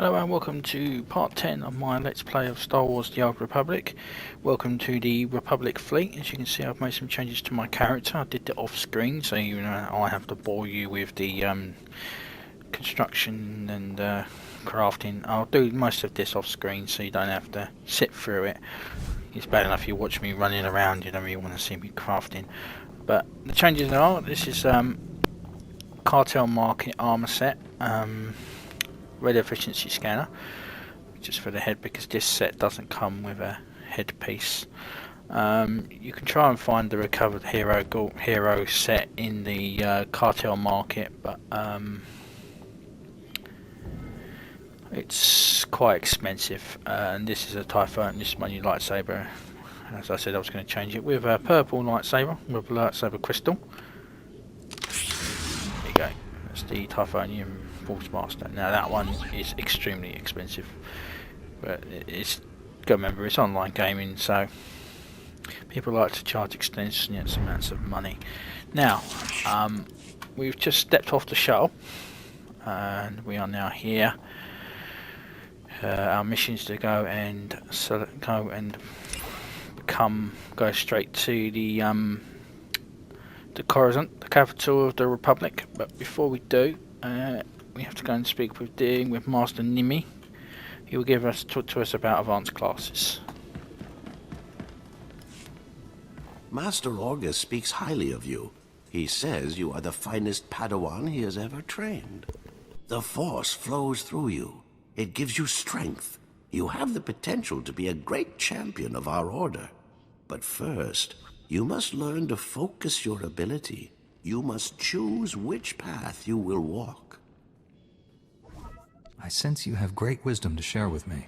Hello and welcome to part 10 of my Let's Play of Star Wars The Old Republic. Welcome to the Republic fleet. As you can see, I've made some changes to my character. I did it off screen, so you know I have to bore you with the construction and crafting. I'll do most of this off screen so you don't have to sit through it. It's bad enough you watch me running around, you don't really want to see me crafting. But the changes are, this is cartel market armor set. Red efficiency scanner, just for the head, because this set doesn't come with a headpiece. You can try and find the recovered hero set in the cartel market, but it's quite expensive. And this is a Typhoon. This is my new lightsaber. As I said, I was going to change it with a purple lightsaber with a lightsaber crystal. There you go. That's the Typhonium Master. Now that one is extremely expensive, but it's got to remember it's online gaming, so people like to charge extensive amounts of money. Now we've just stepped off the shuttle and we are now here. Our mission is to go straight to the Coruscant, the capital of the Republic. But before we do, we have to go and speak with Master Nimi. He will talk to us about advanced classes. Master Orgus speaks highly of you. He says you are the finest Padawan he has ever trained. The Force flows through you. It gives you strength. You have the potential to be a great champion of our order. But first, you must learn to focus your ability. You must choose which path you will walk. I sense you have great wisdom to share with me.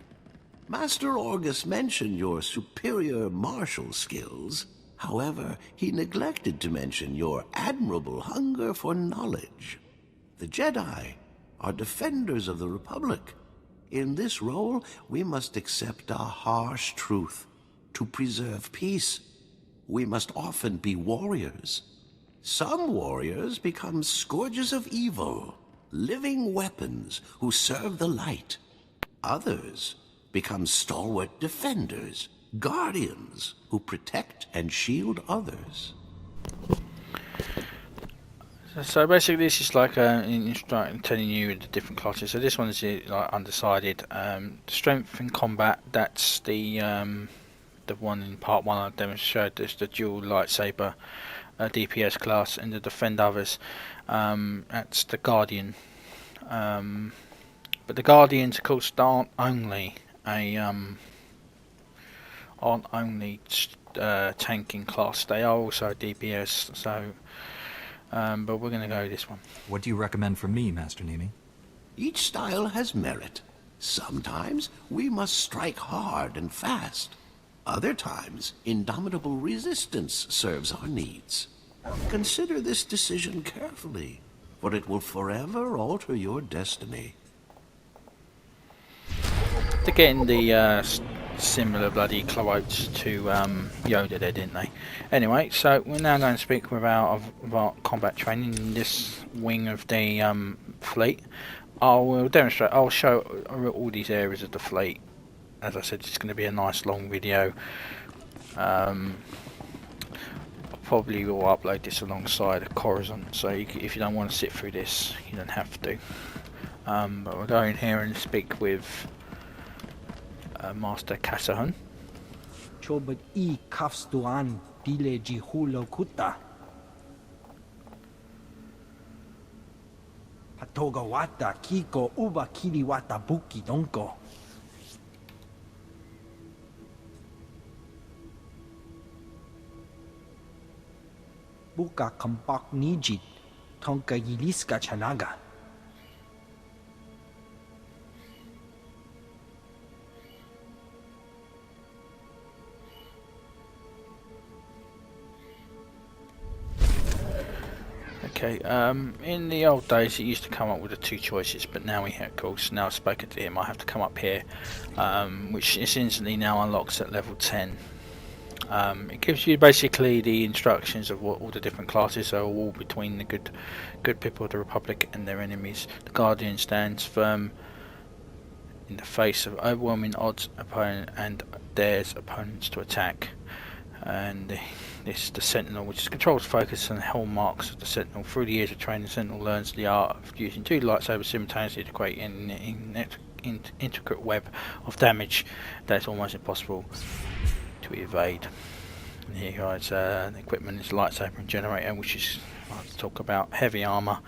Master Orgus mentioned your superior martial skills. However, he neglected to mention your admirable hunger for knowledge. The Jedi are defenders of the Republic. In this role, we must accept a harsh truth. To preserve peace, we must often be warriors. Some warriors become scourges of evil, living weapons who serve the light. Others become stalwart defenders, guardians who protect and shield others. So basically this is like telling you the different classes. So this one is like undecided. Strength in combat, that's the one in part 1 I demonstrated. There's the dual lightsaber DPS class, and the defend others, that's the Guardian. But the Guardians, of course, aren't only tanking class. They are also DPS. So, but we're going to go this one. What do you recommend for me, Master Nimi? Each style has merit. Sometimes we must strike hard and fast. Other times, indomitable resistance serves our needs. Consider this decision carefully, for it will forever alter your destiny. They're getting the similar bloody quotes to Yoda there, didn't they? Anyway, so we're now going to speak with our combat training in this wing of the fleet. I'll show all these areas of the fleet. As I said, it's going to be a nice long video. Probably will upload this alongside a Coruscant, so if you don't want to sit through this, you don't have to. But we'll go in here and speak with Master Kasahun. Chobot I kafstuan dile jihulo kuta. Patoga wata kiko uba kiri wata buki donko. Buka kampak nijit tonka yiliska chanaga. Okay, in the old days it used to come up with the 2 choices, but now of course, now I've spoken to him, I have to come up here, which is instantly now unlocks at level 10. It gives you basically the instructions of what all the different classes are, all between the good people of the Republic and their enemies. The Guardian stands firm in the face of overwhelming odds opponent and dares opponents to attack. And this is the Sentinel, which controls focus and hallmarks of the Sentinel. Through the years of training, the Sentinel learns the art of using 2 lightsabers simultaneously to create an intricate web of damage that is almost impossible to evade. And here guys, the equipment is lightsaber and generator, which is, I'll talk about, heavy armor,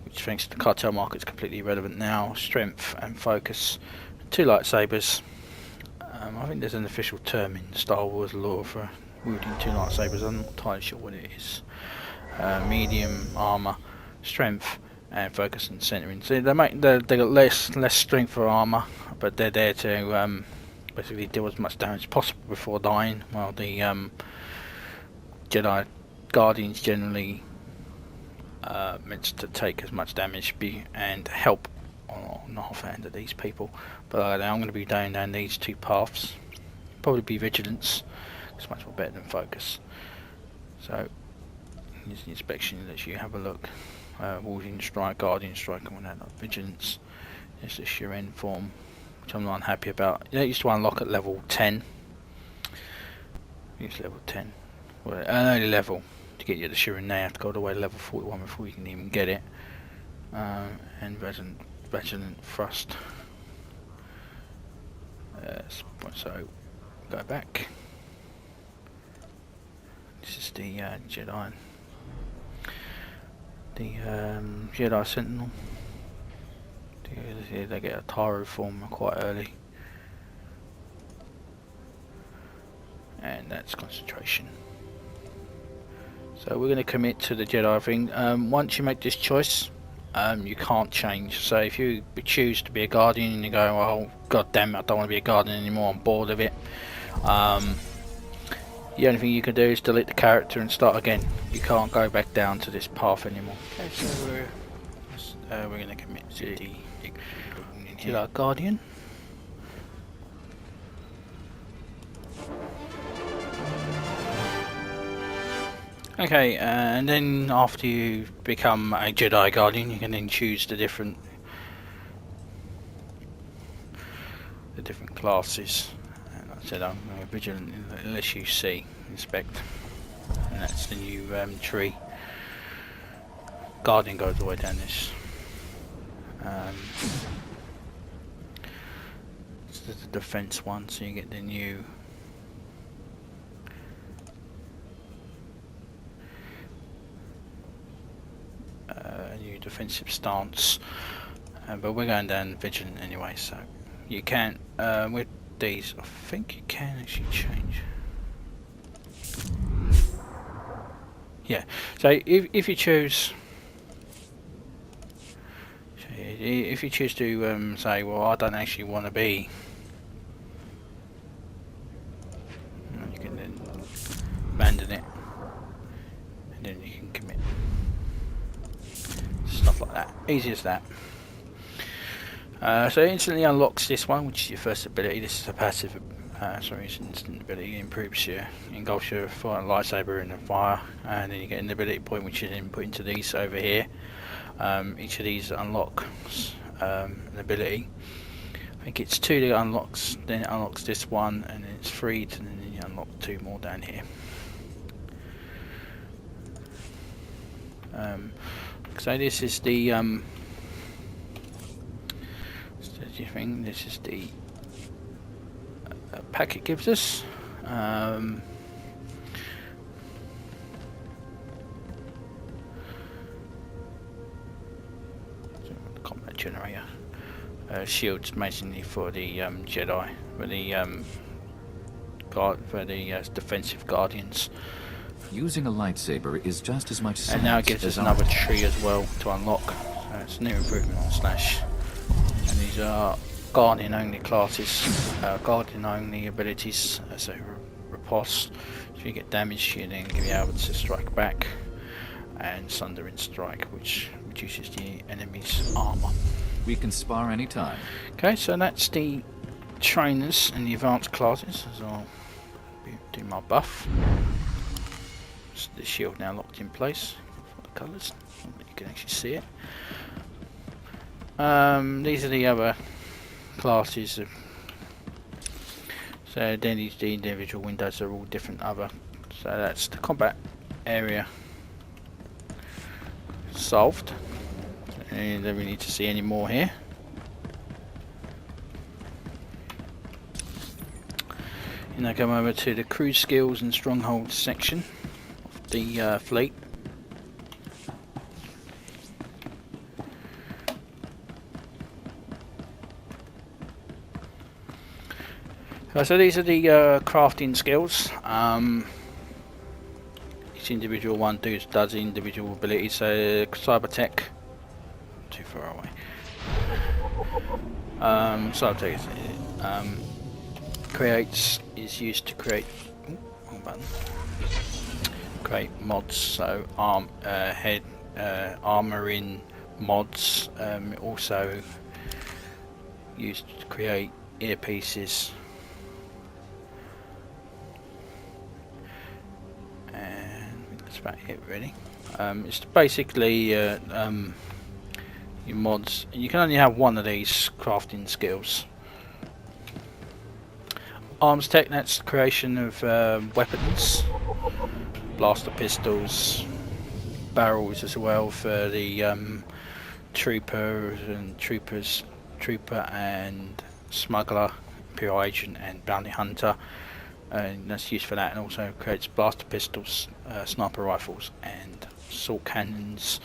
which thanks to the cartel market is completely irrelevant now. Strength and focus, 2 lightsabers. I think there's an official term in Star Wars lore for wielding 2 lightsabers. I'm not entirely sure what it is. Medium armor, strength, and focus and centering. So they got less strength for armor, but they're there to basically deal as much damage as possible before dying. While the Jedi Guardians generally meant to take as much damage and help on the offhand of these people. But I'm going to be going down these 2 paths. Probably be vigilance. It's much more better than focus. So here's the inspection. Lets you have a look. Warding strike, guardian strike, and all that. Like vigilance. There's the Shiren form, which I'm not unhappy about. It used to unlock at level 10. Use level 10. Well, an early level to get you the Shiren. Now you have to go all the way to level 41 before you can even get it. And Vigilant thrust. So go back. This is the Jedi. The Jedi Sentinel. They get a Taru form quite early. And that's concentration. So we're going to commit to the Jedi thing. Once you make this choice, you can't change. So if you choose to be a Guardian and you go, oh god damn it, I don't want to be a Guardian anymore, I'm bored of it. The only thing you can do is delete the character and start again. You can't go back down to this path anymore. Okay, so we're going to commit to the Jedi Guardian. Okay, and then after you become a Jedi Guardian, you can then choose the different classes. And like I said, I'm vigilant unless you see, inspect, and that's the new tree. Guardian goes all the way down this. This is the defense one, so you get the new. New defensive stance, but we're going down vigilant anyway, so you can with these I think you can actually change. Yeah, so if you choose to say, well, I don't actually want to be, you can then abandon it and then you can commit. Stuff like that, easy as that. So it instantly unlocks this one, which is your first ability. This is a passive, it's an instant ability. It improves your, engulfs your fire lightsaber in the fire, and then you get an ability point which you then put into these over here. Each of these unlocks an ability. I think it's 2 that unlocks, then it unlocks this one, and then it's 3, and then you unlock 2 more down here. So this is the thing. This is the pack it gives us. Combat generator. Shields mainly for the Jedi, for the defensive guardians. Using a lightsaber is just as much science. And now it gives us another tree as well to unlock. So it's a new improvement on Slash. And these are Guardian only classes, Guardian only abilities. So riposte. If you get damaged, you then be able to strike back. And Sundering Strike, which reduces the enemy's armor. We can spar anytime. Okay, so that's the trainers and the advanced classes. So I'll do my buff. The shield now locked in place for the colours. You can actually see it. These are the other classes. So then the individual windows are all different other. So that's the combat area solved. And don't really need to see any more here. And I come over to the crew skills and strongholds section of the fleet. So these are the crafting skills. Each individual one does individual abilities. So cyber tech, too far away. Cyber tech is used to create. Wrong button. Create mods. So armoring mods. Also used to create earpieces. That's about it really. It's basically your mods, and you can only have one of these crafting skills. Arms tech, that's the creation of weapons, blaster pistols, barrels as well for the trooper and smuggler, imperial agent and bounty hunter. And that's used for that, and also creates blaster pistols, sniper rifles, and assault cannons,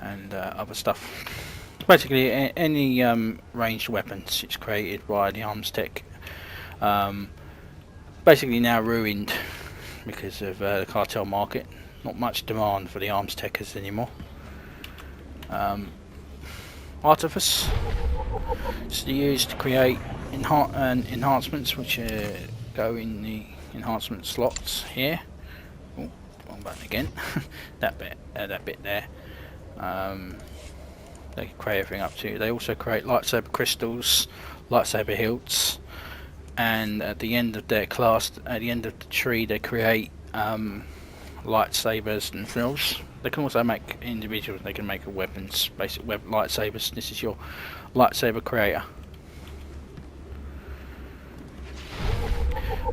and other stuff. Basically, any ranged weapons is created by the arms tech. Basically now ruined because of the cartel market. Not much demand for the arms techers anymore. Artifice is used to create enhancements, which go in the enhancement slots here. Oh, wrong button again. that bit there. They can create everything up to. They also create lightsaber crystals, lightsaber hilts, and at the end of their class, at the end of the tree, they create lightsabers themselves. They can also make individuals. They can make weapons, basic lightsabers. This is your lightsaber creator.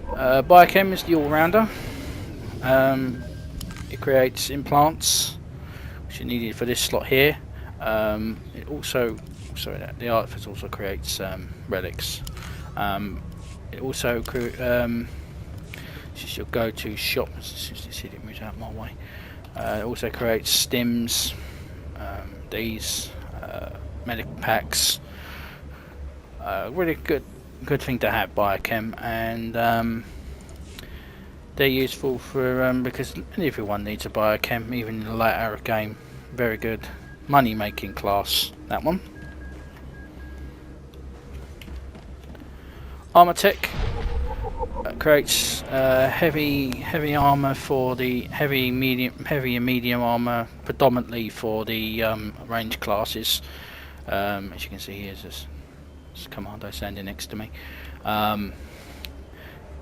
Biochem is the all-rounder. It creates implants, which are needed for this slot here. It also, the artifice also creates relics. It also this is your go-to shop. As you see, it moves out my way. It also creates stims, these medical packs. Really good thing to have, biochem, and they're useful for because everyone needs a biochem, even in the later game. Very good money making class, that one. Armor tech creates heavy armor for the heavy and medium armor, predominantly for the range classes. As you can see here, there's Commando standing next to me. So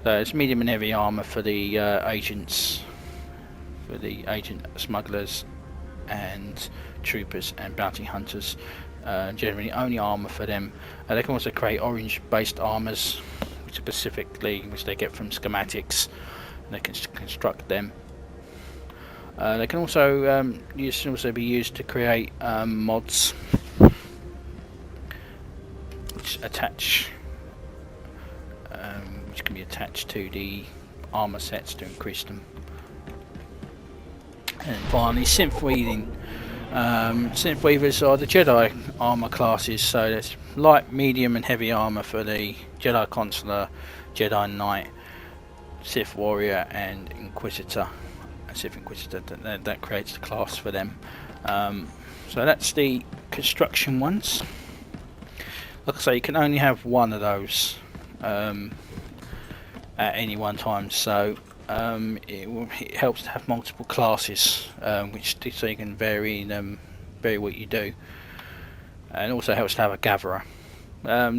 it's medium and heavy armor for the agents, for the agent smugglers and troopers and bounty hunters. Generally only armor for them. They can also create orange based armors, which they get from schematics, and they can construct them. They can also be used to create mods which can be attached to the armor sets to increase them. And finally, synth weaving. Synth weavers are the Jedi armor classes, so there's light, medium, and heavy armor for the Jedi Consular, Jedi Knight, Sith Warrior, and Inquisitor. Sith Inquisitor. That creates the class for them. So that's the construction ones. Like I say, you can only have one of those at any one time, so it helps to have multiple classes, so you can vary what you do, and also helps to have a gatherer.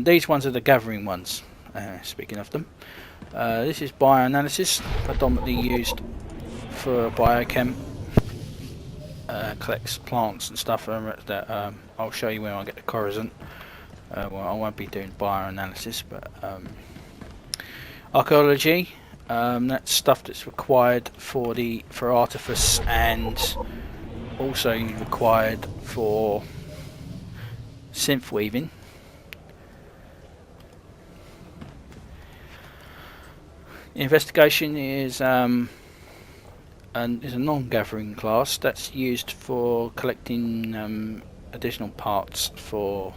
These ones are the gathering ones. Speaking of them, this is bioanalysis, predominantly used for biochem. Collects plants and stuff that I'll show you when I get to Coruscant. Well, I won't be doing bioanalysis, but archaeology. That's stuff that's required for artifice, and also required for synth weaving. Investigation is a non-gathering class that's used for collecting additional parts for.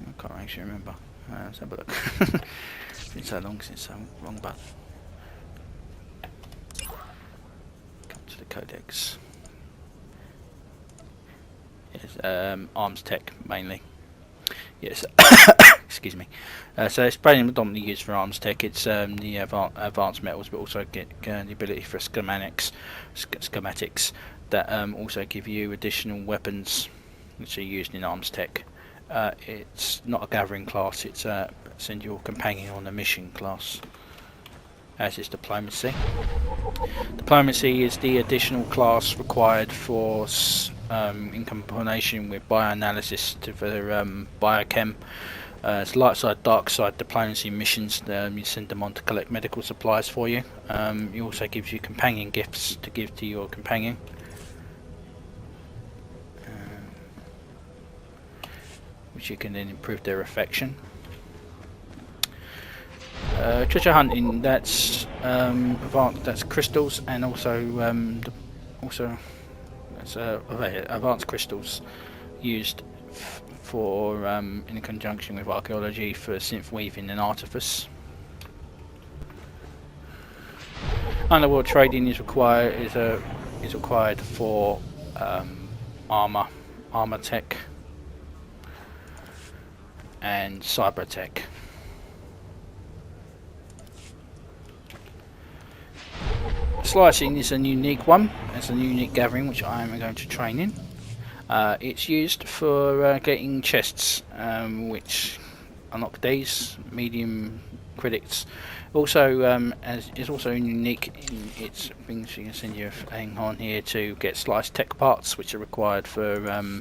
I can't actually remember. Let's have a look. It's been so long since I wrong button. Come to the codex. Yes, arms tech mainly. Yes. Excuse me. So it's predominantly used for arms tech. It's the advanced metals, but also get the ability for schematics that also give you additional weapons, which are used in arms tech. It's not a gathering class. It's send your companion on a mission class. As is diplomacy. Diplomacy is the additional class required for in combination with bioanalysis for biochem. It's light side, dark side diplomacy missions. You send them on to collect medical supplies for you. It also gives you companion gifts to give to your companion. Which you can then improve their affection. Treasure hunting, that's that's crystals, and also that's advanced crystals used for in conjunction with archaeology for synth weaving and artifice. Underworld trading is required for armor tech and cyber tech. Slicing is a unique one. It's a unique gathering which I am going to train in. It's used for getting chests, which unlock these medium credits. Also, is also unique in its things. You can send your thing on here to get sliced tech parts, which are required for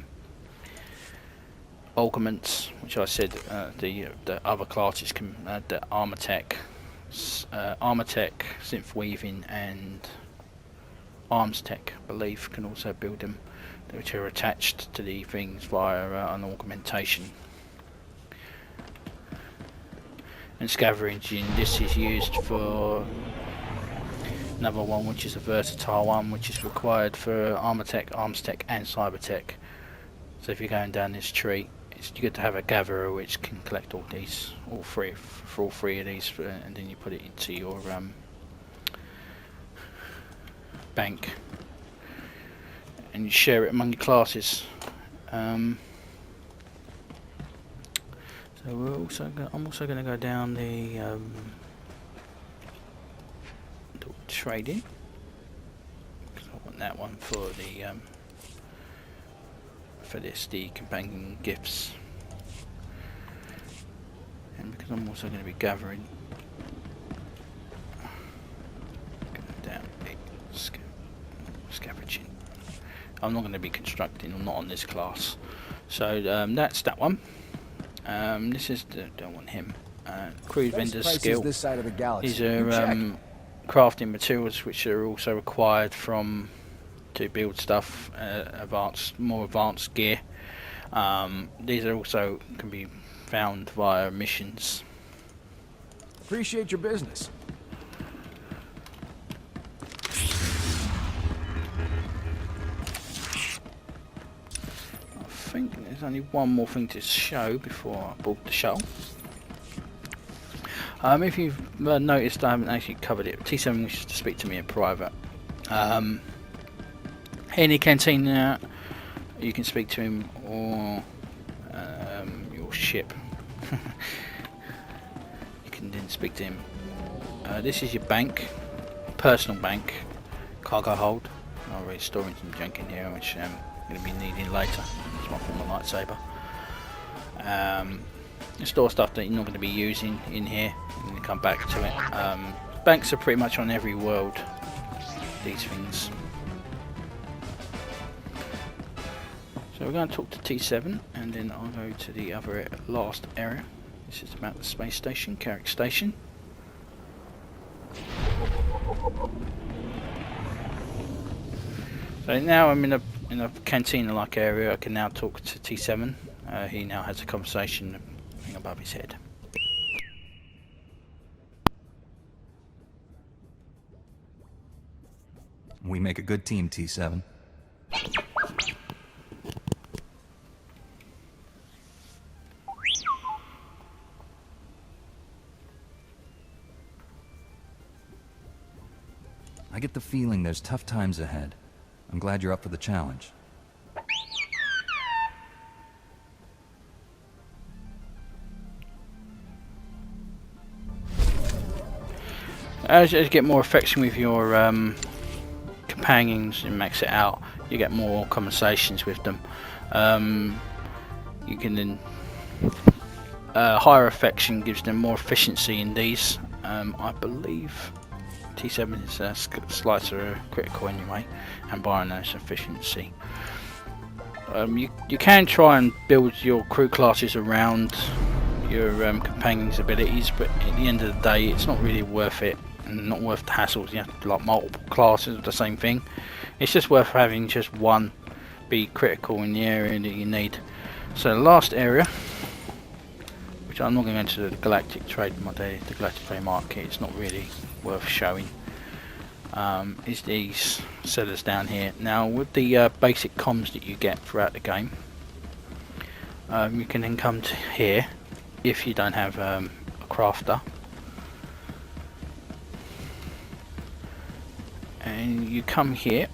augments, which I said the other classes can the armor tech, synth weaving, and arms tech, I believe, can also build them, which are attached to the things via an augmentation. And scavenging, this is used for another one, which is a versatile one, which is required for armor tech, arms tech, and cyber tech. So if you're going down this tree, it's good to have a gatherer which can collect all three of these, and then you put it into your bank, and you share it among your classes. So I'm also going to go down the trading, because I want that one for the the companion gifts, and because I'm also going to be gathering down scavenging. I'm not going to be constructing, I'm not on this class. So that's that one. This is don't want him. Crude vendor's skill. This side of the galaxy. These are crafting materials which are also required to build stuff, more advanced gear. These are also can be found via missions. Appreciate your business. I think there's only one more thing to show before I board the shuttle. If you've noticed, I haven't actually covered it. T7 wishes to speak to me in private. Any canteen now, you can speak to him, or your ship. You can then speak to him. This is your bank, personal bank, cargo hold. I'm already storing some junk in here, which I'm going to be needing later. It's one for my lightsaber. You store stuff that you're not going to be using in here, and you come back to it. Banks are pretty much on every world, these things. So we're going to talk to T7, and then I'll go to the other last area. This is about the space station, Carrick Station. So now I'm in a cantina-like area. I can now talk to T7. He now has a conversation above his head. We make a good team, T7. I get the feeling there's tough times ahead. I'm glad you're up for the challenge. As you get more affection with your companions and max it out, you get more conversations with them. You can then higher affection gives them more efficiency in these. I believe T7 is slicer critical anyway, and Byron has efficiency. You can try and build your crew classes around your companions' abilities, but at the end of the day, it's not really worth it. And not worth the hassles. You have to do like multiple classes of the same thing. It's just worth having just one be critical in the area that you need. So the last area, which I'm not going to go into the Galactic Trade Market, it's not really worth showing, is these sellers down here. Now with the basic comms that you get throughout the game, you can then come to here if you don't have a crafter. And you come here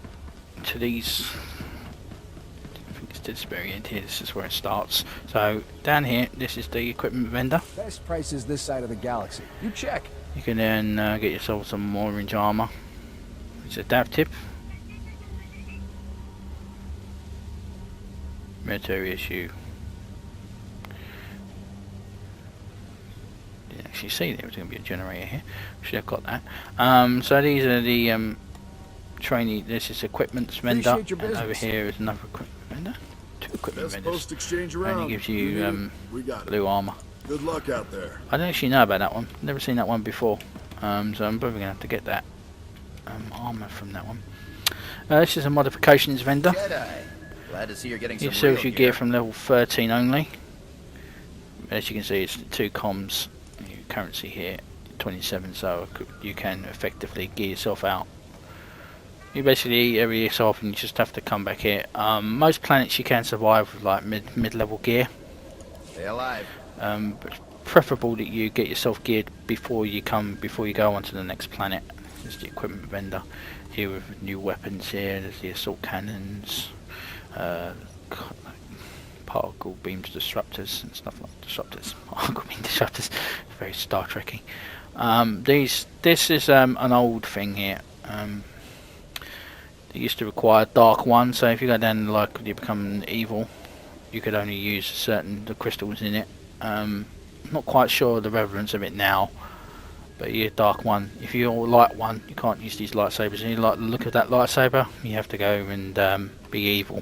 to these, I think it's this very end here, this is where it starts. So down here, this is the equipment vendor. Best prices this side of the galaxy. You check. You can then get yourself some more orange armor. It's a dav tip. Military issue. Didn't actually see there was going to be a generator here. Should have got that. So these are the trainee. This is equipment vendor, and over here is another equipment vendor. Two equipment vendors, and he gives you blue armor. Good luck out there. I don't actually know about that one. Never seen that one before, so I'm probably gonna have to get that armor from that one. This is a modifications vendor. Jedi. Glad to see you're getting some He sells you real gear from level 13 only. As you can see, it's the two comms. Your currency here, 27, so you can effectively gear yourself out. You basically every so often you just have to come back here. Most planets you can survive with like mid-level gear. Stay alive. But it's preferable that you get yourself geared before you go onto the next planet. There's the equipment vendor here with new weapons here. There's the assault cannons, particle beams disruptors and stuff like disruptors. Particle beam disruptors. Very Star Trekky. This is an old thing here. It used to require Dark One, so if you go down like you become evil, you could only use the crystals in it. Not quite sure the relevance of it now, but you're Dark One. If you're Light One, you can't use these lightsabers. And you like the look of that lightsaber, you have to go and be evil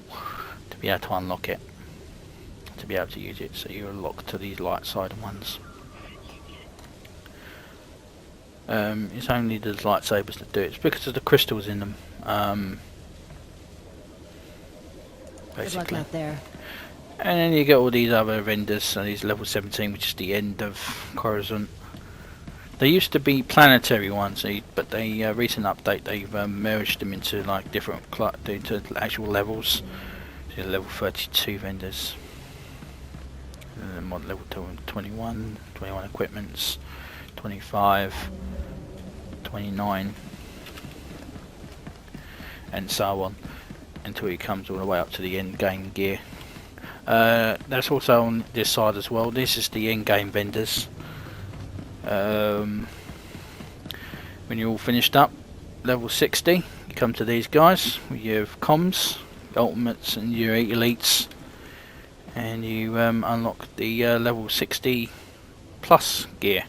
to be able to unlock it, to be able to use it. So you're locked to these light side ones. It's only the lightsabers that do it. It's because of the crystals in them. Good luck out there. And then you get all these other vendors. So these level 17, which is the end of Coruscant. They used to be planetary ones, but they recent update they've merged them into like different into actual levels. So level 32 vendors. Mod level 21 equipments, 25, 29, and so on, until it comes all the way up to the end game gear. That's also on this side as well. This is the end game vendors. When you're all finished up, level 60, you come to these guys with your comms, ultimates, and your 8 elites, and you unlock the level 60 plus gear.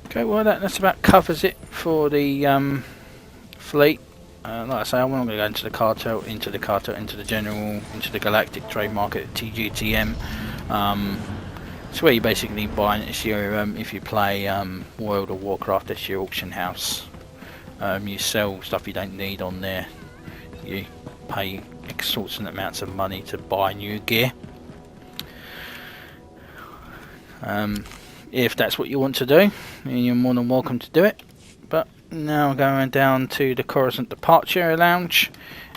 Okay, well that's about covers it for the fleet. Like I say, I'm not going to go into the cartel, into the general, into the galactic trade market, TGTM. It's where you basically buy. It's your if you play World of Warcraft, it's your auction house. You sell stuff you don't need on there. You pay exorbitant amounts of money to buy new gear. If that's what you want to do, you're more than welcome to do it. But now we're going down to the Coruscant departure lounge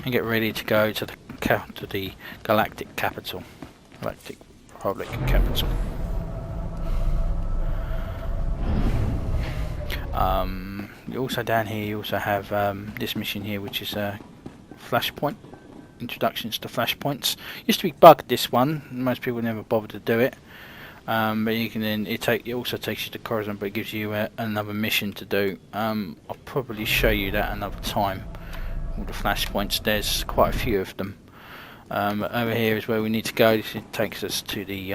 and get ready to go to the galactic capital, Galactic Republic capital. You also down here you also have this mission here, which is a flashpoint. Introductions to flashpoints. Used to be bugged, this one. Most people never bothered to do it. But you can then it also takes you to Coruscant, but it gives you another mission to do. I'll probably show you that another time. All the flashpoints. There's quite a few of them. Over here is where we need to go. This takes us to the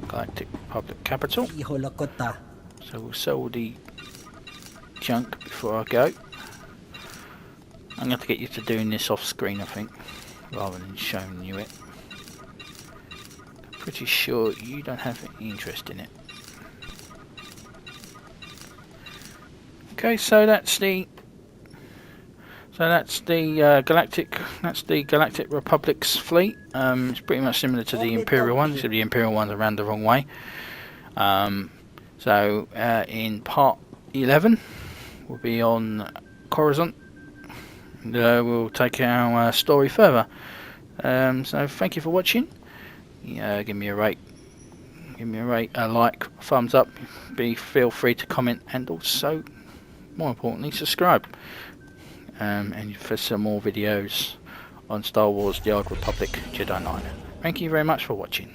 Galactic Republic capital. So we'll sell all the junk before I go. I'm going to have to get you to doing this off screen, I think, rather than showing you it. Pretty sure you don't have any interest in it. Okay, so that's the Galactic Republic's fleet. It's pretty much similar to the Imperial one, except the Imperial one's around the wrong way. In part 11, we'll be on Coruscant. We'll take our story further. So thank you for watching. Give me a rate, a like, a thumbs up. Feel free to comment, and also, more importantly, subscribe. And for some more videos on Star Wars: The Old Republic, Jedi Knight. Thank you very much for watching.